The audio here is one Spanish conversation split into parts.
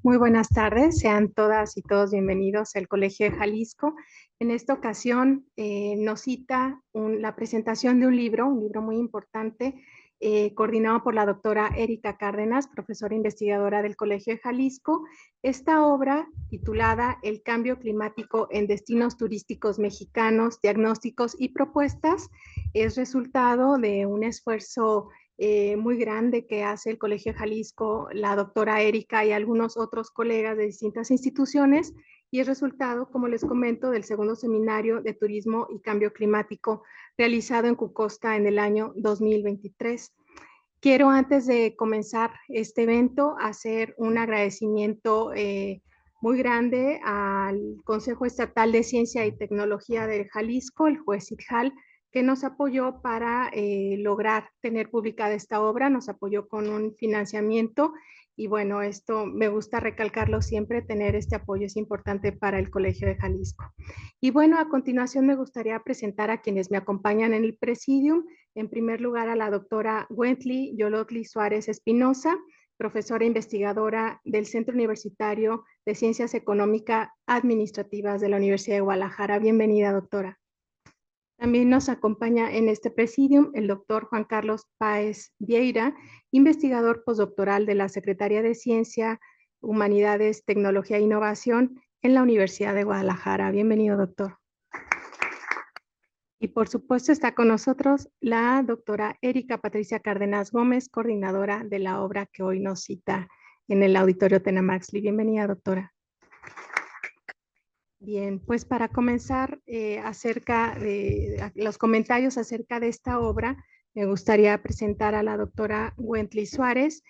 Muy buenas tardes, sean todas y todos bienvenidos al Colegio de Jalisco. En esta ocasión nos cita la presentación de un libro muy importante, coordinado por la doctora Erika Cárdenas, profesora investigadora del Colegio de Jalisco. Esta obra, titulada El cambio climático en destinos turísticos mexicanos, diagnósticos y propuestas, es resultado de un esfuerzo muy grande que hace el Colegio de Jalisco, la doctora Erika y algunos otros colegas de distintas instituciones, y es resultado, como les comento, del segundo seminario de turismo y cambio climático realizado en Cucosta en el año 2023. Quiero, antes de comenzar este evento, hacer un agradecimiento muy grande al Consejo Estatal de Ciencia y Tecnología de Jalisco, el juez ITJAL, que nos apoyó para lograr tener publicada esta obra, nos apoyó con un financiamiento y bueno, esto me gusta recalcarlo siempre, tener este apoyo es importante para el Colegio de Jalisco. Y bueno, a continuación me gustaría presentar a quienes me acompañan en el presidium. En primer lugar, a la doctora Wentley Yolotli Suárez Espinosa, profesora investigadora del Centro Universitario de Ciencias Económicas Administrativas de la Universidad de Guadalajara. Bienvenida, doctora. También nos acompaña en este presidium el doctor Juan Carlos Páez Vieira, investigador postdoctoral de la Secretaría de Ciencia, Humanidades, Tecnología e Innovación en la Universidad de Guadalajara. Bienvenido, doctor. Y por supuesto está con nosotros la doctora Erika Patricia Cárdenas Gómez, coordinadora de la obra que hoy nos cita en el Auditorio Tenamaxli. Bienvenida, doctora. Bien, pues para comenzar acerca de los comentarios acerca de esta obra, me gustaría presentar a la doctora Wentley Suárez.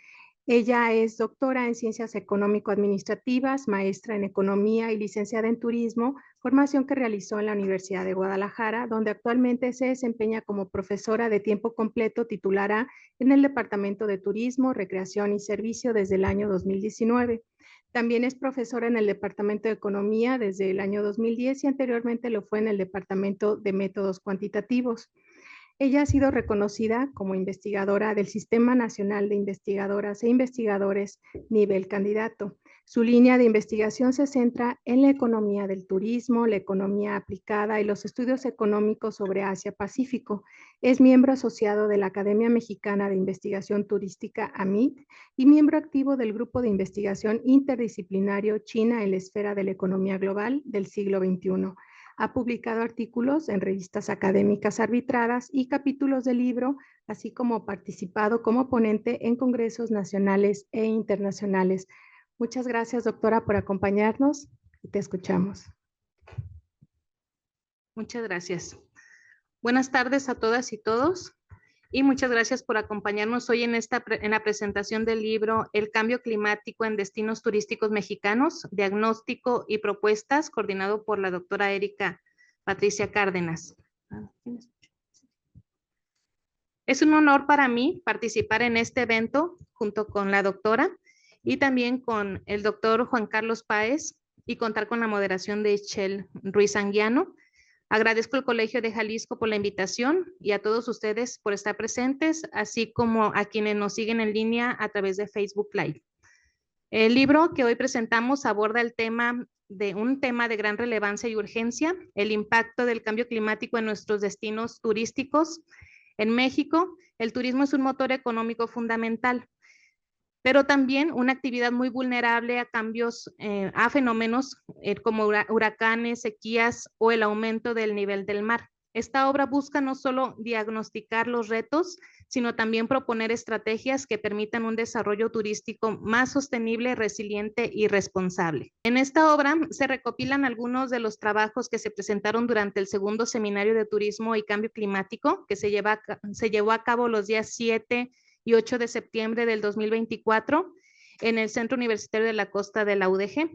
Ella es doctora en Ciencias Económico-Administrativas, maestra en Economía y licenciada en Turismo, formación que realizó en la Universidad de Guadalajara, donde actualmente se desempeña como profesora de tiempo completo titular en el Departamento de Turismo, Recreación y Servicio desde el año 2019. También es profesora en el Departamento de Economía desde el año 2010 y anteriormente lo fue en el Departamento de Métodos Cuantitativos. Ella ha sido reconocida como investigadora del Sistema Nacional de Investigadoras e Investigadores nivel candidato. Su línea de investigación se centra en la economía del turismo, la economía aplicada y los estudios económicos sobre Asia-Pacífico. Es miembro asociado de la Academia Mexicana de Investigación Turística, AMIT, y miembro activo del Grupo de Investigación Interdisciplinario China en la Esfera de la Economía Global del siglo XXI. Ha publicado artículos en revistas académicas arbitradas y capítulos de libro, así como participado como ponente en congresos nacionales e internacionales. Muchas gracias, doctora, por acompañarnos y te escuchamos. Muchas gracias. Buenas tardes a todas y todos y muchas gracias por acompañarnos hoy en la presentación del libro El cambio climático en destinos turísticos mexicanos, diagnóstico y propuestas, coordinado por la doctora Erika Patricia Cárdenas. Es un honor para mí participar en este evento junto con la doctora y también con el doctor Juan Carlos Páez y contar con la moderación de Chel Ruiz Anguiano. Agradezco al Colegio de Jalisco por la invitación y a todos ustedes por estar presentes, así como a quienes nos siguen en línea a través de Facebook Live. El libro que hoy presentamos aborda un tema de gran relevancia y urgencia, el impacto del cambio climático en nuestros destinos turísticos. En México, el turismo es un motor económico fundamental, pero también una actividad muy vulnerable a cambios, a fenómenos como huracanes, sequías o el aumento del nivel del mar. Esta obra busca no solo diagnosticar los retos, sino también proponer estrategias que permitan un desarrollo turístico más sostenible, resiliente y responsable. En esta obra se recopilan algunos de los trabajos que se presentaron durante el segundo seminario de turismo y cambio climático, que se llevó a cabo los días 7 y 8 de septiembre del 2024 en el Centro Universitario de la Costa de la UDG.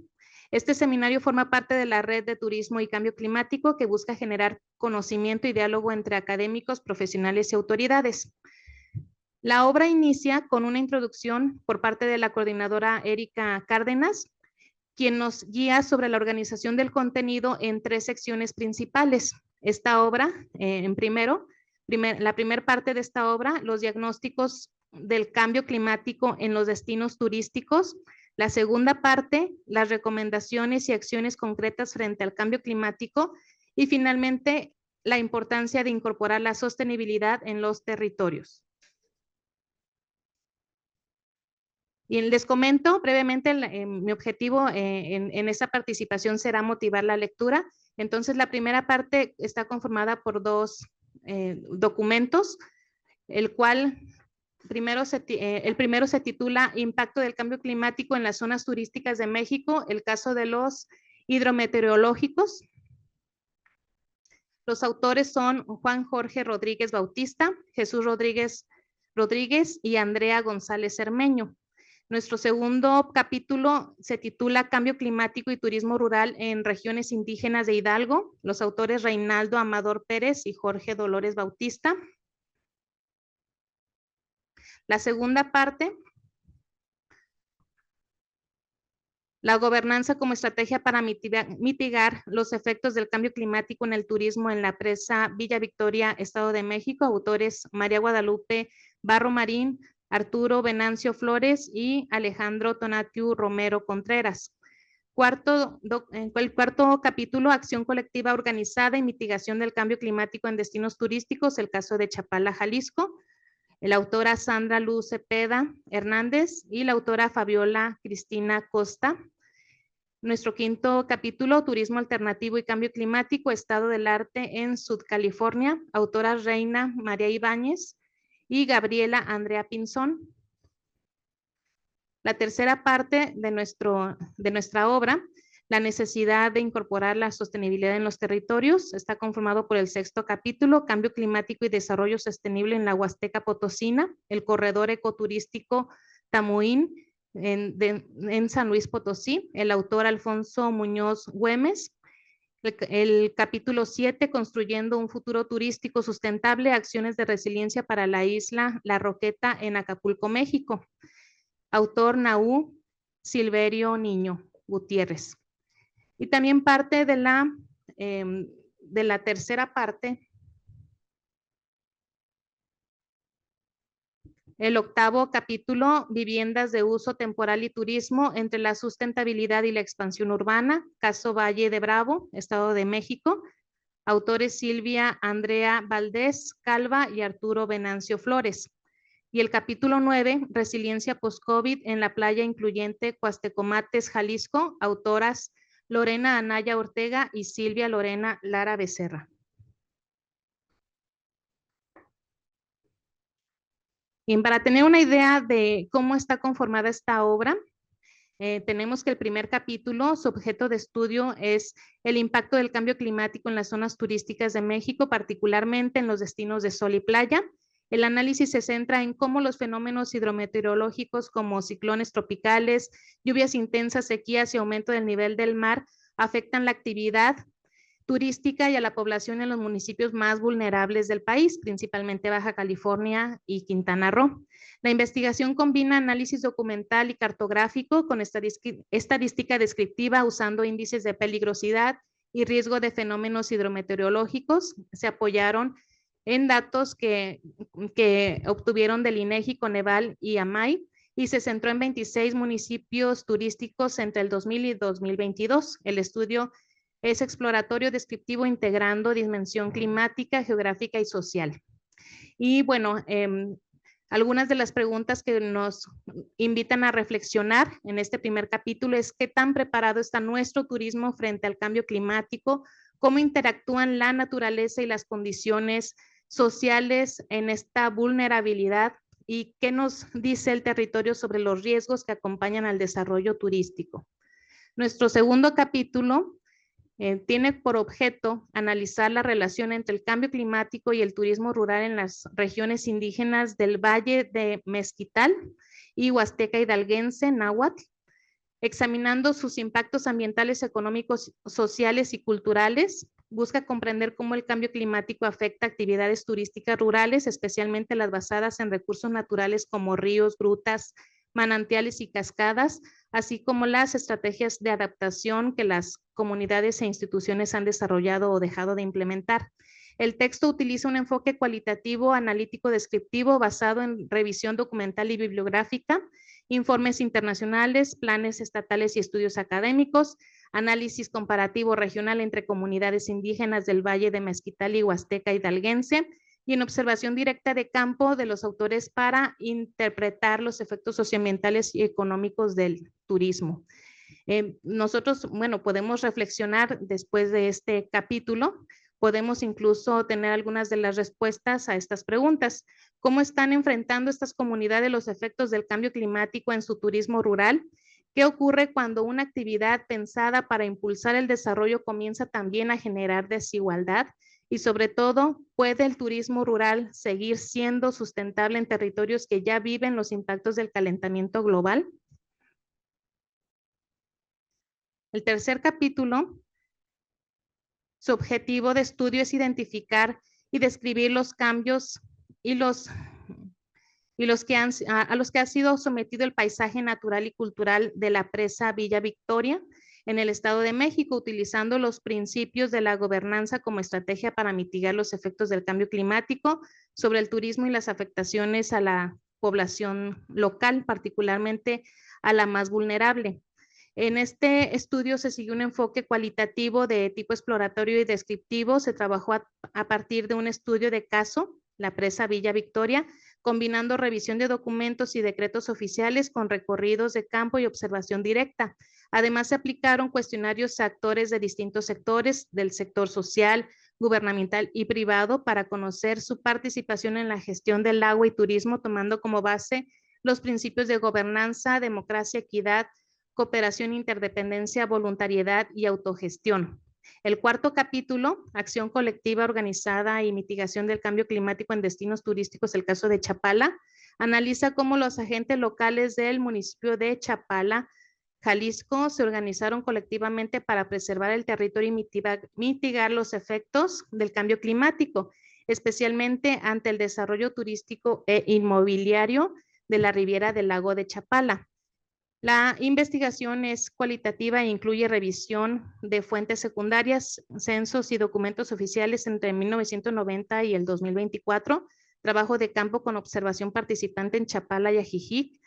Este seminario forma parte de la Red de Turismo y Cambio Climático que busca generar conocimiento y diálogo entre académicos, profesionales y autoridades. La obra inicia con una introducción por parte de la coordinadora Erika Cárdenas, quien nos guía sobre la organización del contenido en 3 secciones principales. Esta obra, la primera parte de esta obra, los diagnósticos del cambio climático en los destinos turísticos, La segunda parte, las recomendaciones y acciones concretas frente al cambio climático. Y finalmente, la importancia de incorporar la sostenibilidad en los territorios. Y les comento brevemente, mi objetivo en esta participación será motivar la lectura. Entonces, la primera parte está conformada por dos documentos, el cual el primero se titula Impacto del cambio climático en las zonas turísticas de México, el caso de los hidrometeorológicos. Los autores son Juan Jorge Rodríguez Bautista, Jesús Rodríguez y Andrea González Cermeño. Nuestro segundo capítulo se titula Cambio climático y turismo rural en regiones indígenas de Hidalgo. Los autores Reinaldo Amador Pérez y Jorge Dolores Bautista. La segunda parte, la gobernanza como estrategia para mitigar los efectos del cambio climático en el turismo en la presa Villa Victoria, Estado de México. Autores María Guadalupe Barro Marín, Arturo Venancio Flores y Alejandro Tonatiu Romero Contreras. El cuarto capítulo, Acción colectiva organizada y mitigación del cambio climático en destinos turísticos, el caso de Chapala, Jalisco. La autora Sandra Luz Cepeda Hernández y la autora Fabiola Cristina Costa. Nuestro quinto capítulo, Turismo alternativo y cambio climático, estado del arte en Sud California, autoras Reina María Ibáñez y Gabriela Andrea Pinzón. La tercera parte de nuestra obra, la necesidad de incorporar la sostenibilidad en los territorios, está conformado por el sexto capítulo, Cambio climático y desarrollo sostenible en la Huasteca Potosina, el corredor ecoturístico Tamuín en San Luis Potosí, el autor Alfonso Muñoz Güemes. El capítulo 7, Construyendo un futuro turístico sustentable, acciones de resiliencia para la isla La Roqueta en Acapulco, México. Autor Naú Silverio Niño Gutiérrez. Y también parte de la tercera parte, el octavo capítulo, Viviendas de uso temporal y turismo entre la sustentabilidad y la expansión urbana, caso Valle de Bravo, Estado de México. Autores Silvia Andrea Valdés Calva y Arturo Venancio Flores. Y el capítulo 9, Resiliencia post-COVID en la playa incluyente Cuastecomates, Jalisco, autoras Lorena Anaya Ortega y Silvia Lorena Lara Becerra. Bien, para tener una idea de cómo está conformada esta obra, tenemos que el primer capítulo, su objeto de estudio es el impacto del cambio climático en las zonas turísticas de México, particularmente en los destinos de sol y playa. El análisis se centra en cómo los fenómenos hidrometeorológicos como ciclones tropicales, lluvias intensas, sequías y aumento del nivel del mar afectan la actividad turística y a la población en los municipios más vulnerables del país, principalmente Baja California y Quintana Roo. La investigación combina análisis documental y cartográfico con estadística descriptiva usando índices de peligrosidad y riesgo de fenómenos hidrometeorológicos. Se apoyaron en datos que obtuvieron del INEGI, Coneval y AMAI, y se centró en 26 municipios turísticos entre el 2000 y 2022. El estudio es exploratorio descriptivo integrando dimensión climática, geográfica y social. Y bueno, algunas de las preguntas que nos invitan a reflexionar en este primer capítulo es qué tan preparado está nuestro turismo frente al cambio climático, cómo interactúan la naturaleza y las condiciones sociales en esta vulnerabilidad y qué nos dice el territorio sobre los riesgos que acompañan al desarrollo turístico. Nuestro segundo capítulo tiene por objeto analizar la relación entre el cambio climático y el turismo rural en las regiones indígenas del Valle de Mezquital y Huasteca Hidalguense, Náhuatl, examinando sus impactos ambientales, económicos, sociales y culturales. Busca comprender cómo el cambio climático afecta actividades turísticas rurales, especialmente las basadas en recursos naturales como ríos, grutas, manantiales y cascadas, así como las estrategias de adaptación que las comunidades e instituciones han desarrollado o dejado de implementar. El texto utiliza un enfoque cualitativo, analítico, descriptivo, basado en revisión documental y bibliográfica, informes internacionales, planes estatales y estudios académicos, análisis comparativo regional entre comunidades indígenas del Valle de Mezquital y Huasteca Hidalguense, y en observación directa de campo de los autores para interpretar los efectos socioambientales y económicos del turismo. Nosotros, bueno, podemos reflexionar después de este capítulo, podemos incluso tener algunas de las respuestas a estas preguntas. ¿Cómo están enfrentando estas comunidades los efectos del cambio climático en su turismo rural? ¿Qué ocurre cuando una actividad pensada para impulsar el desarrollo comienza también a generar desigualdad? Y sobre todo, ¿puede el turismo rural seguir siendo sustentable en territorios que ya viven los impactos del calentamiento global? El tercer capítulo, su objetivo de estudio es identificar y describir los cambios a los que ha sido sometido el paisaje natural y cultural de la presa Villa Victoria en el Estado de México, utilizando los principios de la gobernanza como estrategia para mitigar los efectos del cambio climático sobre el turismo y las afectaciones a la población local, particularmente a la más vulnerable. En este estudio se siguió un enfoque cualitativo de tipo exploratorio y descriptivo. Se trabajó a partir de un estudio de caso, la presa Villa Victoria, combinando revisión de documentos y decretos oficiales con recorridos de campo y observación directa. Además, se aplicaron cuestionarios a actores de distintos sectores, del sector social, gubernamental y privado, para conocer su participación en la gestión del agua y turismo, tomando como base los principios de gobernanza, democracia, equidad, cooperación, interdependencia, voluntariedad y autogestión. El cuarto capítulo, acción colectiva organizada y mitigación del cambio climático en destinos turísticos, el caso de Chapala, analiza cómo los agentes locales del municipio de Chapala, Jalisco, se organizaron colectivamente para preservar el territorio y mitigar los efectos del cambio climático, especialmente ante el desarrollo turístico e inmobiliario de la Riviera del Lago de Chapala. La investigación es cualitativa e incluye revisión de fuentes secundarias, censos y documentos oficiales entre 1990 y el 2024, trabajo de campo con observación participante en Chapala y Ajijic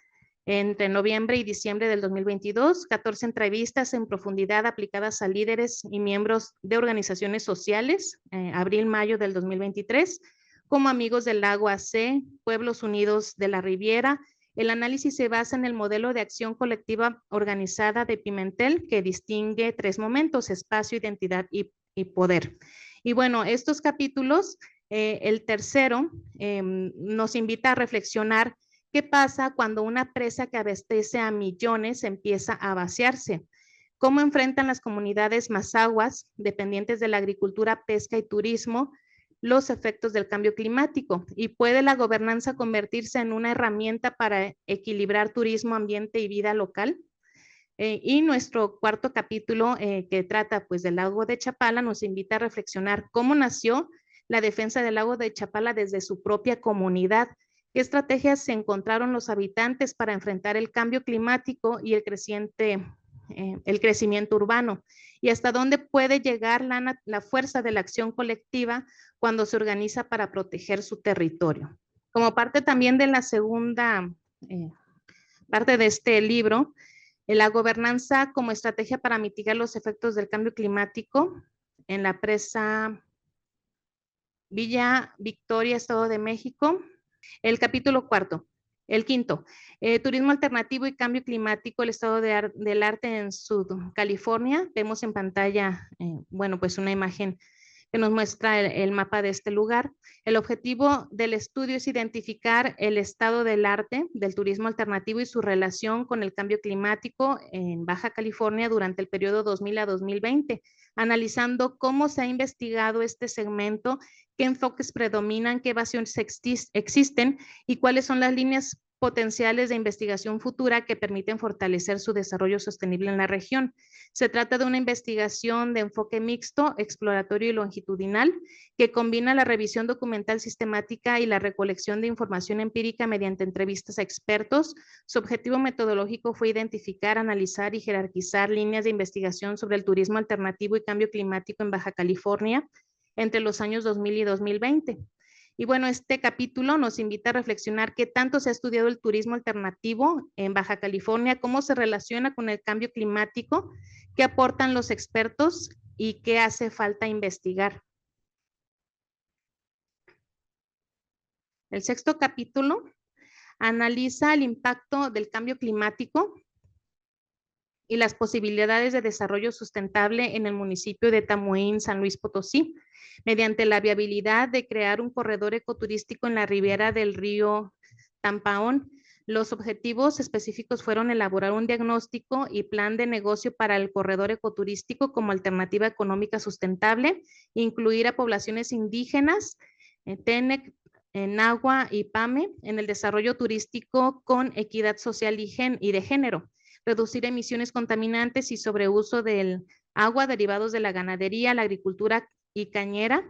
entre noviembre y diciembre del 2022, 14 entrevistas en profundidad aplicadas a líderes y miembros de organizaciones sociales, abril-mayo del 2023, como Amigos del Lago AC, Pueblos Unidos de la Riviera. El análisis se basa en el modelo de acción colectiva organizada de Pimentel, que distingue tres momentos: espacio, identidad y poder. Y bueno, estos capítulos, el tercero, nos invita a reflexionar qué pasa cuando una presa que abastece a millones empieza a vaciarse. ¿Cómo enfrentan las comunidades mazahuas, dependientes de la agricultura, pesca y turismo, los efectos del cambio climático? ¿Y puede la gobernanza convertirse en una herramienta para equilibrar turismo, ambiente y vida local? Y nuestro cuarto capítulo, que trata pues del lago de Chapala, nos invita a reflexionar cómo nació la defensa del lago de Chapala desde su propia comunidad. ¿Qué estrategias se encontraron los habitantes para enfrentar el cambio climático y el crecimiento urbano? ¿Y hasta dónde puede llegar la fuerza de la acción colectiva cuando se organiza para proteger su territorio? Como parte también de la segunda parte de este libro, la gobernanza como estrategia para mitigar los efectos del cambio climático en la presa Villa Victoria, Estado de México. El capítulo cuarto. El quinto, turismo alternativo y cambio climático, el estado del arte en California. Vemos en pantalla, bueno, pues una imagen que nos muestra el mapa de este lugar. El objetivo del estudio es identificar el estado del arte, del turismo alternativo y su relación con el cambio climático en Baja California durante el periodo 2000 a 2020, analizando cómo se ha investigado este segmento, qué enfoques predominan, qué evasiones existen y cuáles son las líneas potenciales de investigación futura que permiten fortalecer su desarrollo sostenible en la región. Se trata de una investigación de enfoque mixto, exploratorio y longitudinal, que combina la revisión documental sistemática y la recolección de información empírica mediante entrevistas a expertos. Su objetivo metodológico fue identificar, analizar y jerarquizar líneas de investigación sobre el turismo alternativo y cambio climático en Baja California, entre los años 2000 y 2020. Y bueno, este capítulo nos invita a reflexionar qué tanto se ha estudiado el turismo alternativo en Baja California, cómo se relaciona con el cambio climático, qué aportan los expertos y qué hace falta investigar. El sexto capítulo analiza el impacto del cambio climático y las posibilidades de desarrollo sustentable en el municipio de Tamuín, San Luis Potosí, mediante la viabilidad de crear un corredor ecoturístico en la ribera del río Tampaón. Los objetivos específicos fueron elaborar un diagnóstico y plan de negocio para el corredor ecoturístico como alternativa económica sustentable, incluir a poblaciones indígenas, Tenec, Nahua y Pame en el desarrollo turístico con equidad social y de género, reducir emisiones contaminantes y sobreuso del agua derivados de la ganadería, la agricultura y cañera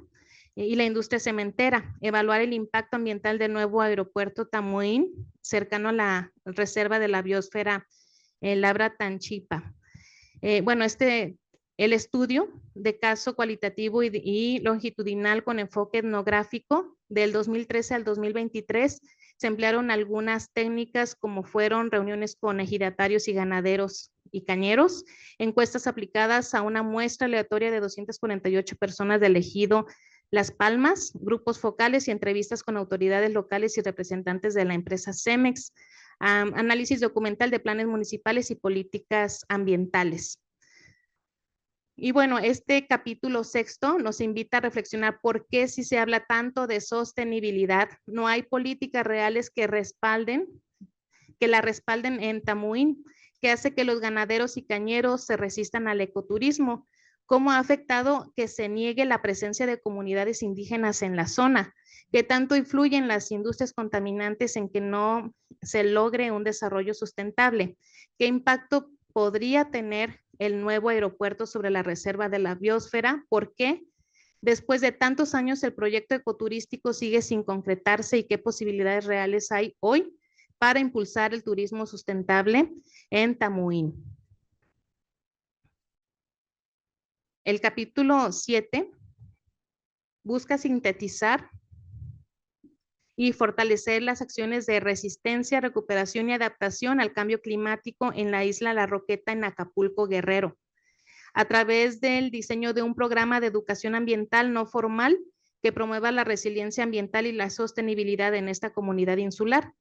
y la industria cementera, evaluar el impacto ambiental del nuevo aeropuerto Tamuín, cercano a la reserva de la biosfera Labra Tanchipa. Bueno, el estudio de caso cualitativo y longitudinal con enfoque etnográfico del 2013 al 2023, se emplearon algunas técnicas como fueron reuniones con ejidatarios y ganaderos y cañeros, encuestas aplicadas a una muestra aleatoria de 248 personas del ejido Las Palmas, grupos focales y entrevistas con autoridades locales y representantes de la empresa Cemex, análisis documental de planes municipales y políticas ambientales. Y bueno, este capítulo sexto nos invita a reflexionar por qué si se habla tanto de sostenibilidad, no hay políticas reales que la respalden en Tamuín, que hace que los ganaderos y cañeros se resistan al ecoturismo. ¿Cómo ha afectado que se niegue la presencia de comunidades indígenas en la zona? ¿Qué tanto influyen las industrias contaminantes en que no se logre un desarrollo sustentable? ¿Qué impacto podría tener el nuevo aeropuerto sobre la reserva de la biosfera? ¿Por qué? Después de tantos años, el proyecto ecoturístico sigue sin concretarse y qué posibilidades reales hay hoy para impulsar el turismo sustentable en Tamuín. El capítulo 7 busca sintetizar y fortalecer las acciones de resistencia, recuperación y adaptación al cambio climático en la isla La Roqueta en Acapulco, Guerrero, a través del diseño de un programa de educación ambiental no formal que promueva la resiliencia ambiental y la sostenibilidad en esta comunidad insular.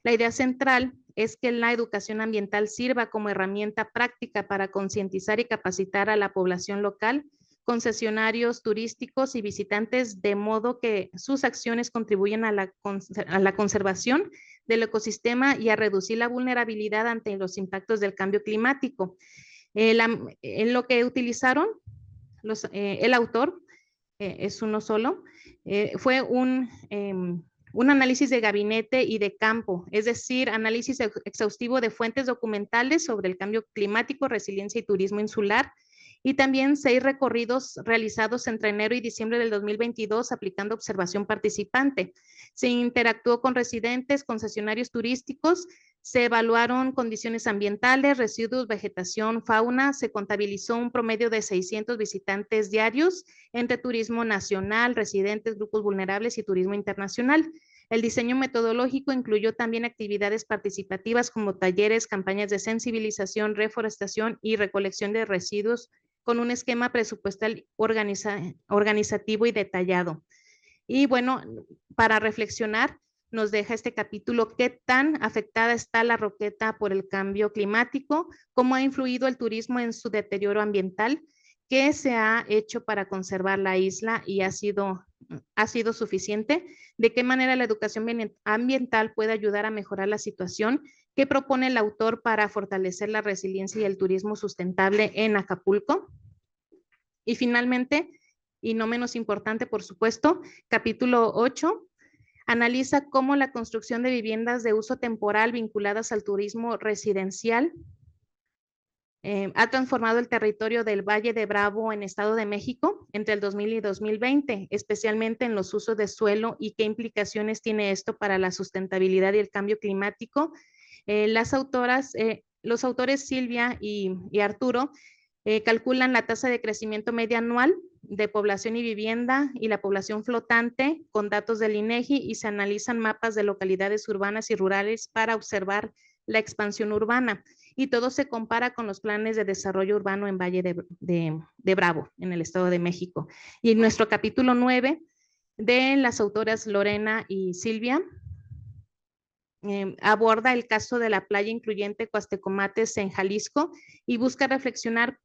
La idea central es que la educación ambiental sirva como herramienta práctica para concientizar y capacitar a la población local, concesionarios turísticos y visitantes, de modo que sus acciones contribuyan a la conservación del ecosistema y a reducir la vulnerabilidad ante los impactos del cambio climático. En lo que utilizaron el autor, es uno solo, fue un análisis de gabinete y de campo, es decir, análisis exhaustivo de fuentes documentales sobre el cambio climático, resiliencia y turismo insular, y también 6 recorridos realizados entre enero y diciembre del 2022 aplicando observación participante. Se interactuó con residentes, concesionarios turísticos, se evaluaron condiciones ambientales, residuos, vegetación, fauna, se contabilizó un promedio de 600 visitantes diarios entre turismo nacional, residentes, grupos vulnerables y turismo internacional. El diseño metodológico incluyó también actividades participativas como talleres, campañas de sensibilización, reforestación y recolección de residuos con un esquema presupuestal organizativo y detallado. Y bueno, para reflexionar, nos deja este capítulo qué tan afectada está La Roqueta por el cambio climático, cómo ha influido el turismo en su deterioro ambiental, qué se ha hecho para conservar la isla y ha sido suficiente, de qué manera la educación ambiental puede ayudar a mejorar la situación, qué propone el autor para fortalecer la resiliencia y el turismo sustentable en Acapulco. Y finalmente, y no menos importante, por supuesto, capítulo 8, analiza cómo la construcción de viviendas de uso temporal vinculadas al turismo residencial ha transformado el territorio del Valle de Bravo en Estado de México entre el 2000 y 2020, especialmente en los usos de suelo y qué implicaciones tiene esto para la sustentabilidad y el cambio climático. Los autores Silvia y Arturo calculan la tasa de crecimiento media anual de población y vivienda y la población flotante con datos del INEGI y se analizan mapas de localidades urbanas y rurales para observar la expansión urbana. Y todo se compara con los planes de desarrollo urbano en Valle de Bravo, en el Estado de México. Y en nuestro capítulo 9 de las autoras Lorena y Silvia, aborda el caso de la playa incluyente Coastecomates en Jalisco y busca reflexionar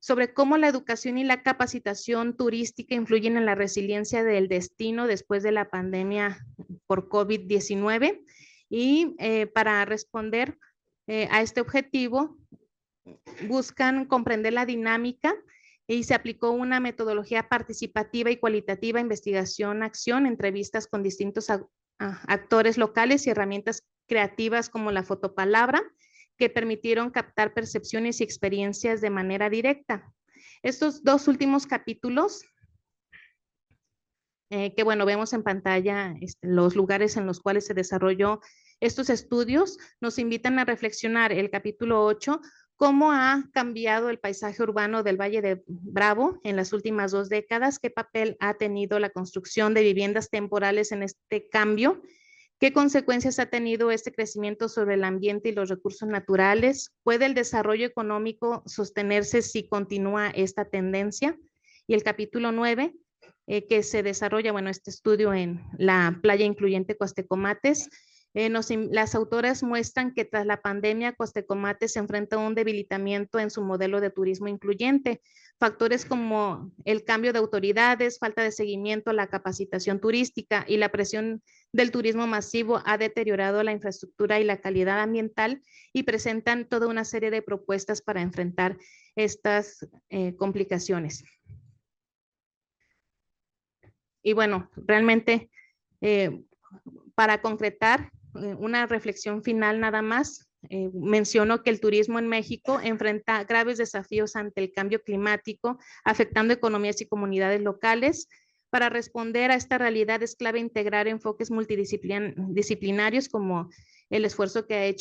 sobre cómo la educación y la capacitación turística influyen en la resiliencia del destino después de la pandemia por COVID-19. Y para responder a este objetivo, buscan comprender la dinámica y se aplicó una metodología participativa y cualitativa, investigación, acción, entrevistas con distintos actores locales y herramientas creativas como la fotopalabra, que permitieron captar percepciones y experiencias de manera directa. Estos dos últimos capítulos, que bueno, vemos en pantalla los lugares en los cuales se desarrolló estos estudios, nos invitan a reflexionar el capítulo 8, cómo ha cambiado el paisaje urbano del Valle de Bravo en las últimas 2 décadas, qué papel ha tenido la construcción de viviendas temporales en este cambio, qué consecuencias ha tenido este crecimiento sobre el ambiente y los recursos naturales, puede el desarrollo económico sostenerse si continúa esta tendencia. Y el capítulo 9, que se desarrolla, bueno, este estudio en la playa incluyente Coastecomates, las autoras muestran que tras la pandemia Coastecomates se enfrenta a un debilitamiento en su modelo de turismo incluyente. Factores como el cambio de autoridades, falta de seguimiento a la capacitación turística y la presión del turismo masivo ha deteriorado la infraestructura y la calidad ambiental y presentan toda una serie de propuestas para enfrentar estas complicaciones. Y bueno, realmente para concretar una reflexión final nada más, menciono que el turismo en México enfrenta graves desafíos ante el cambio climático, afectando economías y comunidades locales. Para responder a esta realidad es clave integrar enfoques multidisciplinarios como el esfuerzo que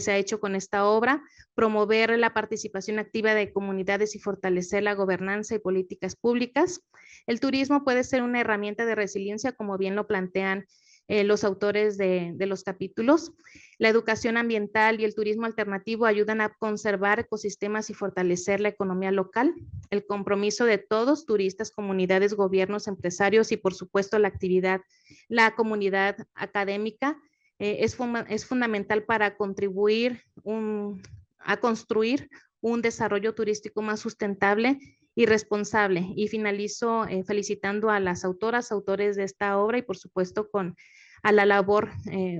se ha hecho con esta obra, promover la participación activa de comunidades y fortalecer la gobernanza y políticas públicas. El turismo puede ser una herramienta de resiliencia, como bien lo plantean los autores de los capítulos. La educación ambiental y el turismo alternativo ayudan a conservar ecosistemas y fortalecer la economía local. El compromiso de todos, turistas, comunidades, gobiernos, empresarios y por supuesto la comunidad académica es fundamental para contribuir a construir un desarrollo turístico más sustentable y responsable. Y finalizo felicitando a las autoras, autores de esta obra y por supuesto a la labor,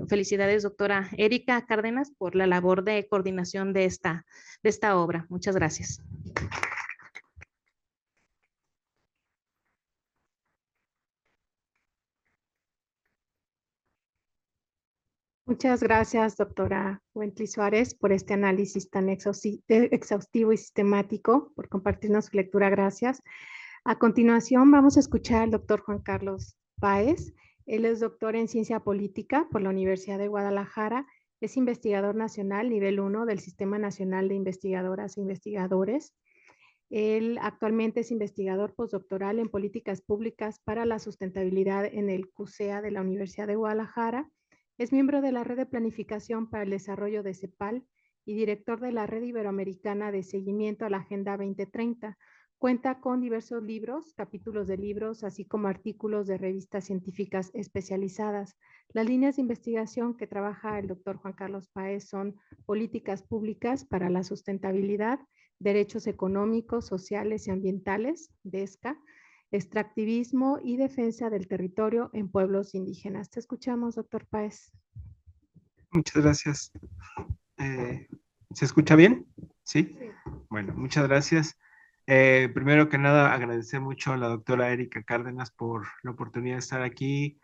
felicidades doctora Erika Cárdenas por la labor de coordinación de esta obra. Muchas gracias. Muchas gracias, doctora Wently Suárez, por este análisis tan exhaustivo y sistemático, por compartirnos su lectura. Gracias. A continuación, vamos a escuchar al doctor Juan Carlos Páez. Él es doctor en Ciencia Política por la Universidad de Guadalajara. Es investigador nacional nivel 1 del Sistema Nacional de Investigadoras e Investigadores. Él actualmente es investigador postdoctoral en Políticas Públicas para la Sustentabilidad en el CUSEA de la Universidad de Guadalajara. Es miembro de la Red de Planificación para el Desarrollo de CEPAL y director de la Red Iberoamericana de Seguimiento a la Agenda 2030. Cuenta con diversos libros, capítulos de libros, así como artículos de revistas científicas especializadas. Las líneas de investigación que trabaja el doctor Juan Carlos Páez son políticas públicas para la sustentabilidad, derechos económicos, sociales y ambientales, DESCA, extractivismo y defensa del territorio en pueblos indígenas. Te escuchamos, doctor Páez. Muchas gracias. ¿Se escucha bien? ¿Sí? Sí. Bueno, muchas gracias. Primero que nada, agradecer mucho a la doctora Erika Cárdenas por la oportunidad de estar aquí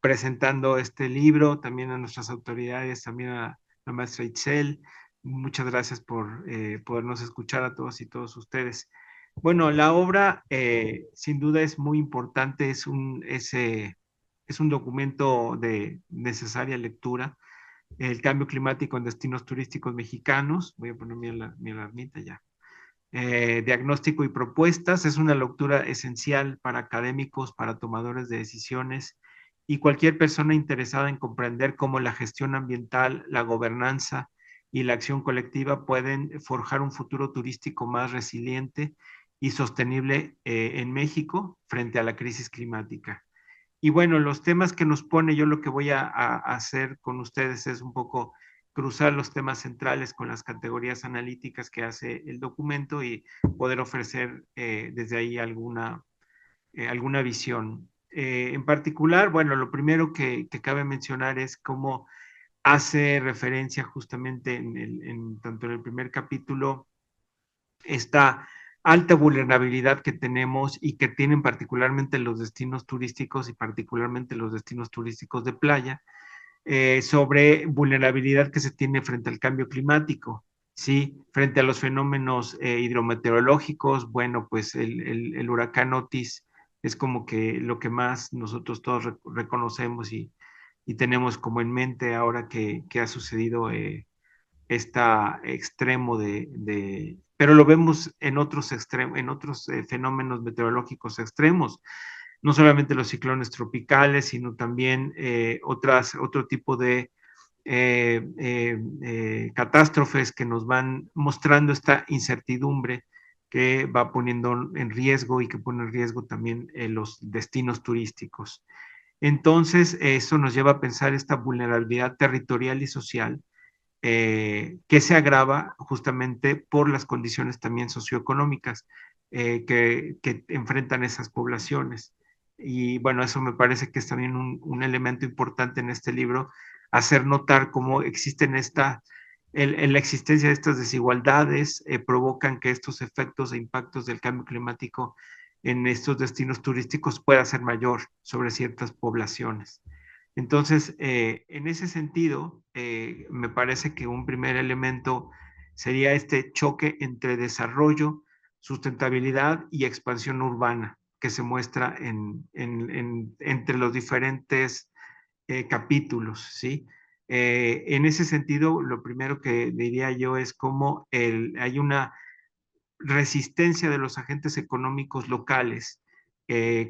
presentando este libro, también a nuestras autoridades, también a la maestra Itzel. Muchas gracias por podernos escuchar a todos y todos ustedes. Bueno, la obra sin duda es muy importante, es un documento de necesaria lectura. El cambio climático en destinos turísticos mexicanos. Voy a poner mi alarmita ya. Diagnóstico y propuestas. Es una lectura esencial para académicos, para tomadores de decisiones y cualquier persona interesada en comprender cómo la gestión ambiental, la gobernanza y la acción colectiva pueden forjar un futuro turístico más resiliente y sostenible en México frente a la crisis climática. Y bueno, los temas que nos pone, yo lo que voy a hacer con ustedes es un poco cruzar los temas centrales con las categorías analíticas que hace el documento y poder ofrecer desde ahí alguna visión. En particular, bueno, lo primero que cabe mencionar es cómo hace referencia justamente tanto en el primer capítulo esta alta vulnerabilidad que tenemos y que tienen particularmente los destinos turísticos y particularmente los destinos turísticos de playa, sobre vulnerabilidad que se tiene frente al cambio climático, ¿sí? Frente a los fenómenos hidrometeorológicos, bueno, pues el huracán Otis es como que lo que más nosotros todos reconocemos y tenemos como en mente ahora que ha sucedido este extremo pero lo vemos en otros extremos, en otros fenómenos meteorológicos extremos, no solamente los ciclones tropicales, sino también otro tipo de catástrofes que nos van mostrando esta incertidumbre que va poniendo en riesgo y que pone en riesgo también los destinos turísticos. Entonces, eso nos lleva a pensar esta vulnerabilidad territorial y social que se agrava justamente por las condiciones también socioeconómicas que enfrentan esas poblaciones. Y bueno, eso me parece que es también un elemento importante en este libro, hacer notar cómo existen la existencia de estas desigualdades provocan que estos efectos e impactos del cambio climático en estos destinos turísticos pueda ser mayor sobre ciertas poblaciones. Entonces, en ese sentido, me parece que un primer elemento sería este choque entre desarrollo, sustentabilidad y expansión urbana que se muestra entre los diferentes capítulos, ¿sí? En ese sentido, lo primero que diría yo es cómo hay una resistencia de los agentes económicos locales,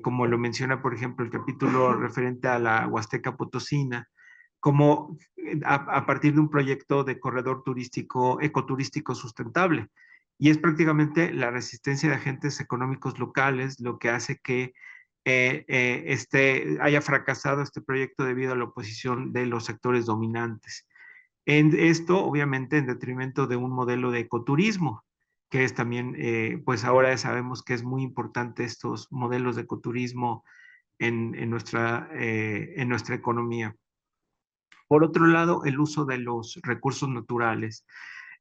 como lo menciona, por ejemplo, el capítulo referente a la Huasteca Potosina, como a partir de un proyecto de corredor turístico, ecoturístico sustentable. Y es prácticamente la resistencia de agentes económicos locales lo que hace que haya fracasado este proyecto debido a la oposición de los sectores dominantes. En esto, obviamente, en detrimento de un modelo de ecoturismo, que es también, pues ahora sabemos que es muy importante estos modelos de ecoturismo en nuestra economía. Por otro lado, el uso de los recursos naturales.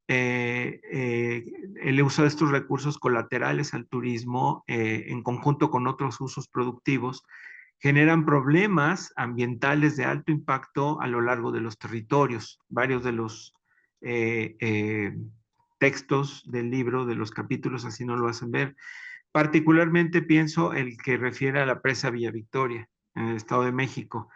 El uso de estos recursos colaterales al turismo en conjunto con otros usos productivos generan problemas ambientales de alto impacto a lo largo de los territorios. Varios de los eh, eh, textos del libro, de los capítulos, así nos lo hacen ver. Particularmente pienso el que refiere a la presa Villa Victoria, en el Estado de México,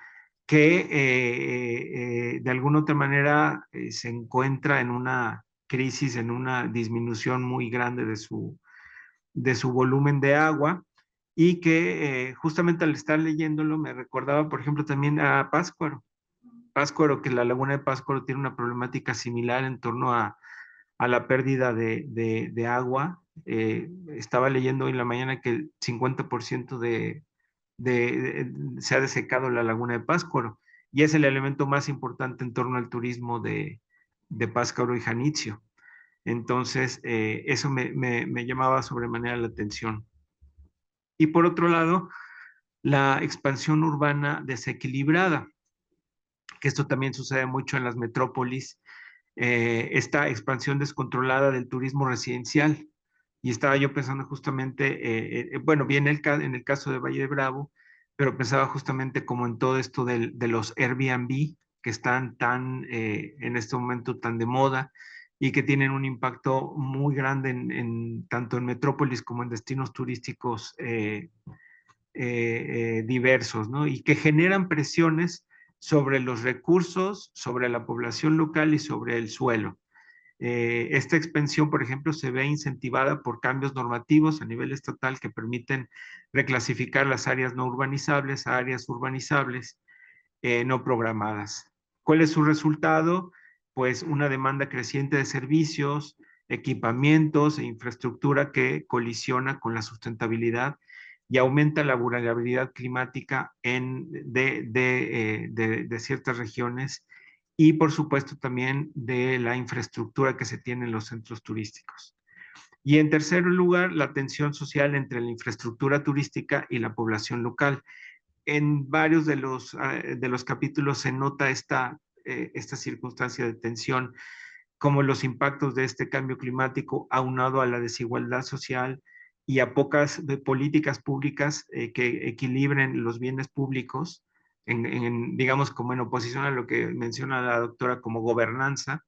que de alguna otra manera se encuentra en una crisis, en una disminución muy grande de su volumen de agua y que justamente al estar leyéndolo me recordaba, por ejemplo, también a Pátzcuaro. Pátzcuaro, que la laguna de Pátzcuaro tiene una problemática similar en torno a la pérdida de agua. Estaba leyendo hoy en la mañana que el 50% se ha desecado la laguna de Pátzcuaro y es el elemento más importante en torno al turismo de Pátzcuaro y Janitzio. Entonces, eso me llamaba sobremanera la atención. Y por otro lado, la expansión urbana desequilibrada, que esto también sucede mucho en las metrópolis, esta expansión descontrolada del turismo residencial. Y estaba yo pensando justamente, bueno, bien en el caso de Valle de Bravo, pero pensaba justamente como en todo esto de los Airbnb, que están en este momento tan de moda y que tienen un impacto muy grande tanto en metrópolis como en destinos turísticos diversos, ¿no? Y que generan presiones sobre los recursos, sobre la población local y sobre el suelo. Esta expansión, por ejemplo, se ve incentivada por cambios normativos a nivel estatal que permiten reclasificar las áreas no urbanizables a áreas urbanizables no programadas. ¿Cuál es su resultado? Pues una demanda creciente de servicios, equipamientos e infraestructura que colisiona con la sustentabilidad y aumenta la vulnerabilidad climática de ciertas regiones y por supuesto también de la infraestructura que se tiene en los centros turísticos. Y en tercer lugar, la tensión social entre la infraestructura turística y la población local. En varios de los capítulos se nota esta circunstancia de tensión, como los impactos de este cambio climático aunado a la desigualdad social y a pocas políticas públicas que equilibren los bienes públicos, digamos como en oposición a lo que menciona la doctora como gobernanza.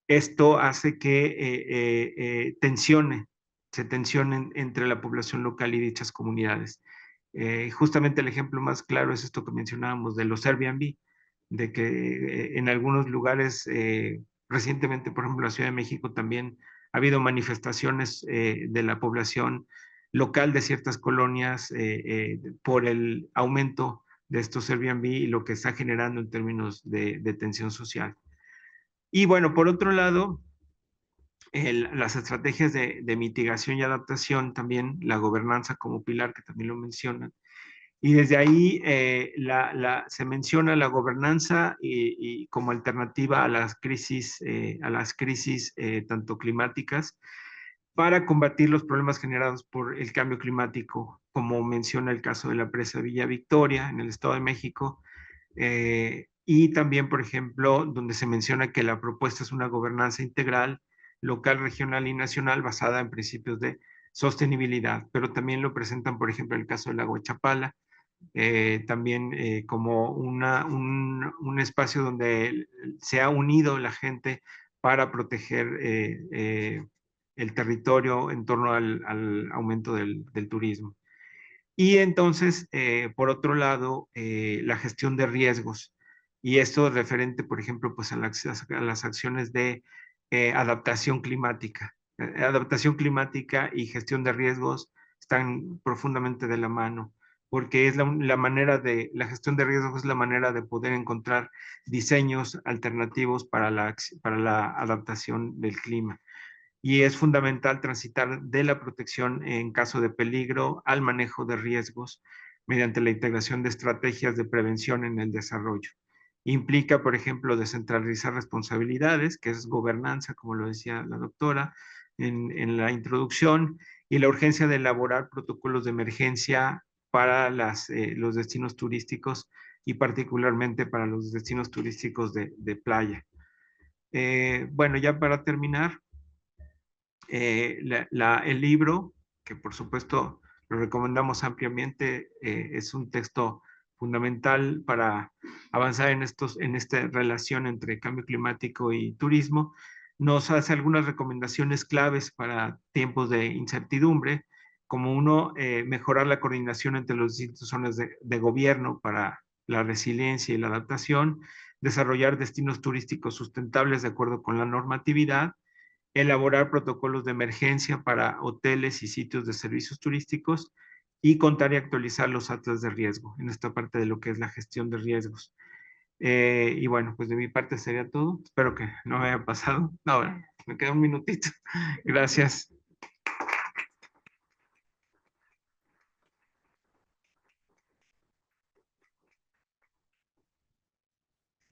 Esto hace que se tensionen entre la población local y dichas comunidades. Justamente el ejemplo más claro es esto que mencionábamos de los Airbnb, de que en algunos lugares, recientemente, por ejemplo, en la Ciudad de México también ha habido manifestaciones de la población local de ciertas colonias por el aumento de estos Airbnb y lo que está generando en términos de tensión social. Y bueno, por otro lado, las estrategias de mitigación y adaptación, también la gobernanza como pilar, que también lo mencionan. Y desde ahí se menciona la gobernanza y como alternativa a las crisis tanto climáticas para combatir los problemas generados por el cambio climático, como menciona el caso de la presa Villa Victoria en el Estado de México, y también, por ejemplo, donde se menciona que la propuesta es una gobernanza integral, local, regional y nacional basada en principios de sostenibilidad, pero también lo presentan, por ejemplo, el caso del lago Chapala, también como un espacio donde se ha unido la gente para proteger el territorio en torno al aumento del turismo. Y entonces, por otro lado, la gestión de riesgos. Y esto referente, por ejemplo, pues a las acciones de adaptación climática. Adaptación climática y gestión de riesgos están profundamente de la mano, porque es la gestión de riesgos es la manera de poder encontrar diseños alternativos para la adaptación del clima. Y es fundamental transitar de la protección en caso de peligro al manejo de riesgos mediante la integración de estrategias de prevención en el desarrollo. Implica, por ejemplo, descentralizar responsabilidades, que es gobernanza, como lo decía la doctora en la introducción, y la urgencia de elaborar protocolos de emergencia para los destinos turísticos y particularmente para los destinos turísticos de playa. Bueno, ya para terminar, el libro, que por supuesto lo recomendamos ampliamente, es un texto fundamental para avanzar en esta relación entre cambio climático y turismo. Nos hace algunas recomendaciones claves para tiempos de incertidumbre, como uno, mejorar la coordinación entre los distintos zonas de gobierno para la resiliencia y la adaptación, desarrollar destinos turísticos sustentables de acuerdo con la normatividad, elaborar protocolos de emergencia para hoteles y sitios de servicios turísticos y contar y actualizar los atlas de riesgo en esta parte de lo que es la gestión de riesgos. Y bueno, pues de mi parte sería todo. Espero que no me haya pasado. Ahora, me queda un minutito. Gracias.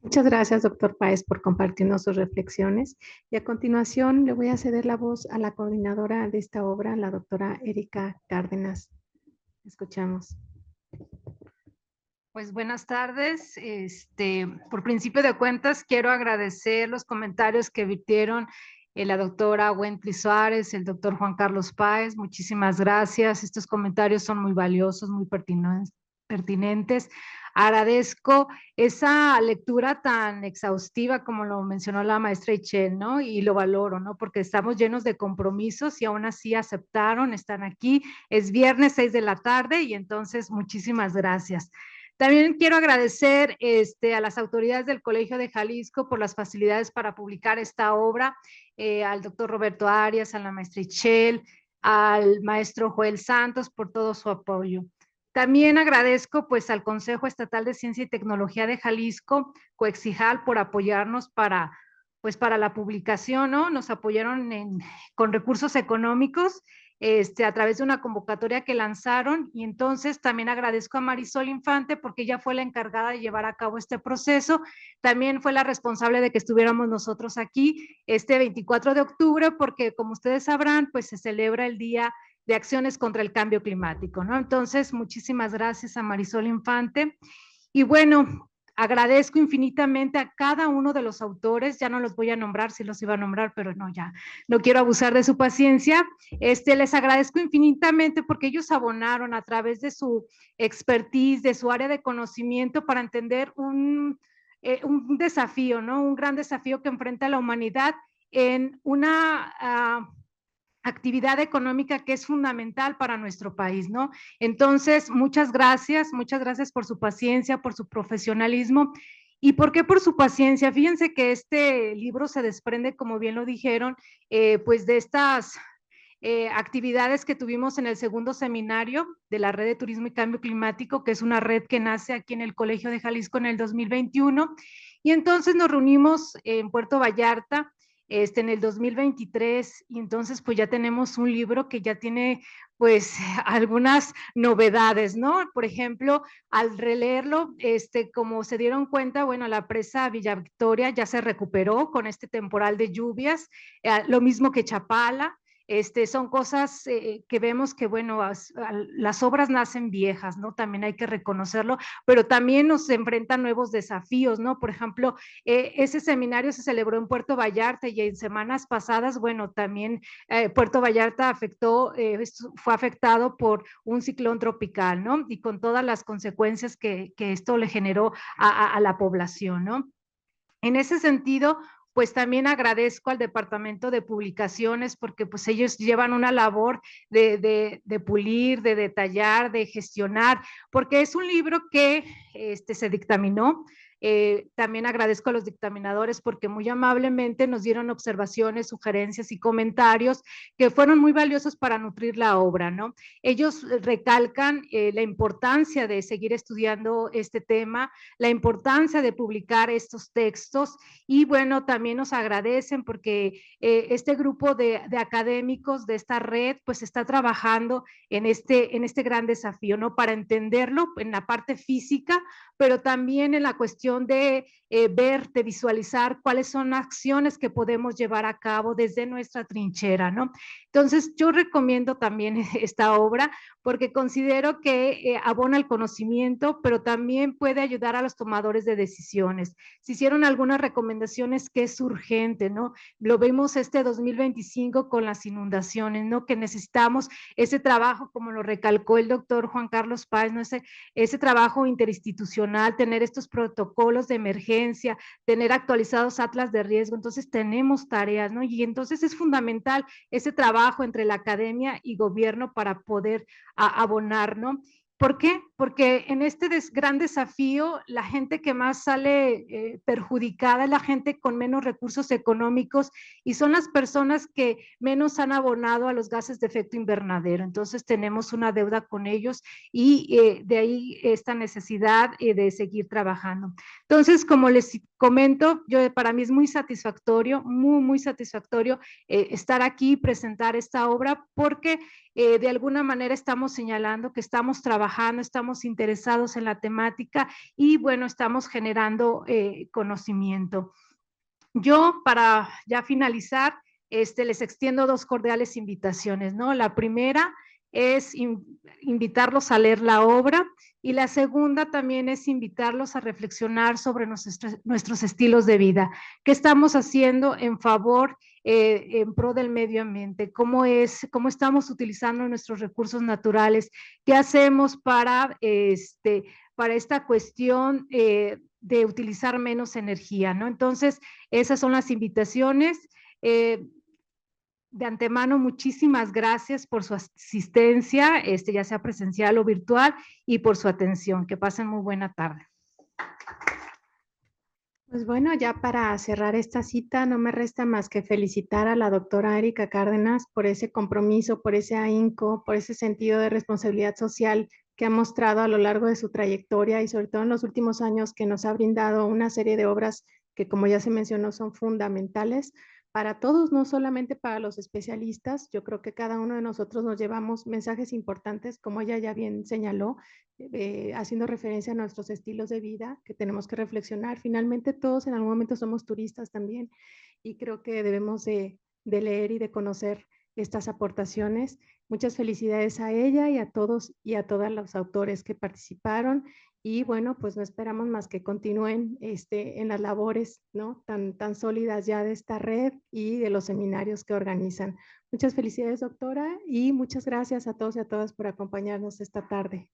Muchas gracias, doctor Páez, por compartirnos sus reflexiones. Y a continuación le voy a ceder la voz a la coordinadora de esta obra, la doctora Erika Cárdenas. Escuchamos. Pues buenas tardes. Por principio de cuentas, quiero agradecer los comentarios que virtieron la doctora Wentley Suárez, el doctor Juan Carlos Páez. Muchísimas gracias. Estos comentarios son muy valiosos, muy pertinentes. Agradezco esa lectura tan exhaustiva como lo mencionó la maestra Ichel, ¿no? Y lo valoro, ¿no? Porque estamos llenos de compromisos y aún así aceptaron, están aquí. Es viernes 6 de la tarde y entonces muchísimas gracias. También quiero agradecer a las autoridades del Colegio de Jalisco por las facilidades para publicar esta obra, al doctor Roberto Arias, a la maestra Itchel, al maestro Joel Santos por todo su apoyo. También agradezco pues al Consejo Estatal de Ciencia y Tecnología de Jalisco, COEXIJAL, por apoyarnos para la publicación, ¿no? Nos apoyaron con recursos económicos a través de una convocatoria que lanzaron, y entonces también agradezco a Marisol Infante porque ella fue la encargada de llevar a cabo este proceso. También fue la responsable de que estuviéramos nosotros aquí este 24 de octubre porque, como ustedes sabrán, pues se celebra el Día de Acciones contra el Cambio Climático, ¿no? Entonces, muchísimas gracias a Marisol Infante. Y bueno, agradezco infinitamente a cada uno de los autores, ya no los voy a nombrar, sí los iba a nombrar, pero no, ya no quiero abusar de su paciencia. Les agradezco infinitamente porque ellos abonaron a través de su expertise, de su área de conocimiento para entender un desafío, ¿no? Un gran desafío que enfrenta la humanidad en una actividad económica que es fundamental para nuestro país, ¿no? Entonces, muchas gracias por su paciencia, por su profesionalismo. ¿Y por qué por su paciencia? Fíjense que este libro se desprende, como bien lo dijeron, pues de estas actividades que tuvimos en el segundo seminario de la Red de Turismo y Cambio Climático, que es una red que nace aquí en el Colegio de Jalisco en el 2021. Y entonces nos reunimos en Puerto Vallarta en el 2023, y entonces pues ya tenemos un libro que ya tiene pues algunas novedades, ¿no? Por ejemplo, al releerlo, como se dieron cuenta, bueno, la presa Villa Victoria ya se recuperó con este temporal de lluvias, lo mismo que Chapala. Son cosas que vemos que, bueno, las obras nacen viejas, ¿no? También hay que reconocerlo, pero también nos enfrentan nuevos desafíos, ¿no? Por ejemplo, ese seminario se celebró en Puerto Vallarta y en semanas pasadas, bueno, también Puerto Vallarta fue afectado por un ciclón tropical, ¿no? Y con todas las consecuencias que esto le generó a la población, ¿no? En ese sentido, pues también agradezco al Departamento de Publicaciones porque pues ellos llevan una labor de pulir, de detallar, de gestionar, porque es un libro que se dictaminó. También agradezco a los dictaminadores porque muy amablemente nos dieron observaciones, sugerencias y comentarios que fueron muy valiosos para nutrir la obra, ¿no? Ellos recalcan la importancia de seguir estudiando este tema, la importancia de publicar estos textos, y bueno, también nos agradecen porque este grupo de académicos de esta red pues está trabajando en este gran desafío, ¿no? Para entenderlo en la parte física, pero también en la cuestión de ver, de visualizar cuáles son acciones que podemos llevar a cabo desde nuestra trinchera, ¿no? Entonces, yo recomiendo también esta obra porque considero que abona el conocimiento, pero también puede ayudar a los tomadores de decisiones. Se hicieron algunas recomendaciones que es urgente, ¿no? Lo vimos 2025 con las inundaciones, ¿no? Que necesitamos ese trabajo, como lo recalcó el doctor Juan Carlos Páez, ¿no? Ese trabajo interinstitucional, tener estos protocolos de emergencia, tener actualizados atlas de riesgo. Entonces, tenemos tareas, ¿no? Y entonces es fundamental ese trabajo entre la academia y gobierno para poder abonar, ¿no? ¿Por qué? Porque en este gran desafío, la gente que más sale perjudicada es la gente con menos recursos económicos y son las personas que menos han abonado a los gases de efecto invernadero. Entonces tenemos una deuda con ellos y de ahí esta necesidad de seguir trabajando. Entonces, como les comento, para mí es muy satisfactorio, muy satisfactorio estar aquí y presentar esta obra porque de alguna manera estamos señalando que estamos trabajando, estamos interesados en la temática y bueno, estamos generando conocimiento. Yo, para ya finalizar, les extiendo dos cordiales invitaciones, ¿no? La primera es invitarlos a leer la obra y la segunda también es invitarlos a reflexionar sobre nuestros estilos de vida. ¿Qué estamos haciendo en favor, en pro del medio ambiente? ¿Cómo estamos utilizando nuestros recursos naturales? ¿Qué hacemos para esta cuestión de utilizar menos energía, ¿no? Entonces, esas son las invitaciones. De antemano, muchísimas gracias por su asistencia, ya sea presencial o virtual, y por su atención. Que pasen muy buena tarde. Pues bueno, ya para cerrar esta cita, no me resta más que felicitar a la doctora Erika Cárdenas por ese compromiso, por ese ahínco, por ese sentido de responsabilidad social que ha mostrado a lo largo de su trayectoria y sobre todo en los últimos años, que nos ha brindado una serie de obras que, como ya se mencionó, son fundamentales para todos, no solamente para los especialistas. Yo creo que cada uno de nosotros nos llevamos mensajes importantes, como ella ya bien señaló, haciendo referencia a nuestros estilos de vida, que tenemos que reflexionar. Finalmente, todos en algún momento somos turistas también, y creo que debemos de leer y de conocer estas aportaciones. Muchas felicidades a ella y a todos y a todos los autores que participaron. Y bueno, pues no esperamos más que continúen en las labores, ¿no?, tan sólidas ya de esta red y de los seminarios que organizan. Muchas felicidades, doctora, y muchas gracias a todos y a todas por acompañarnos esta tarde.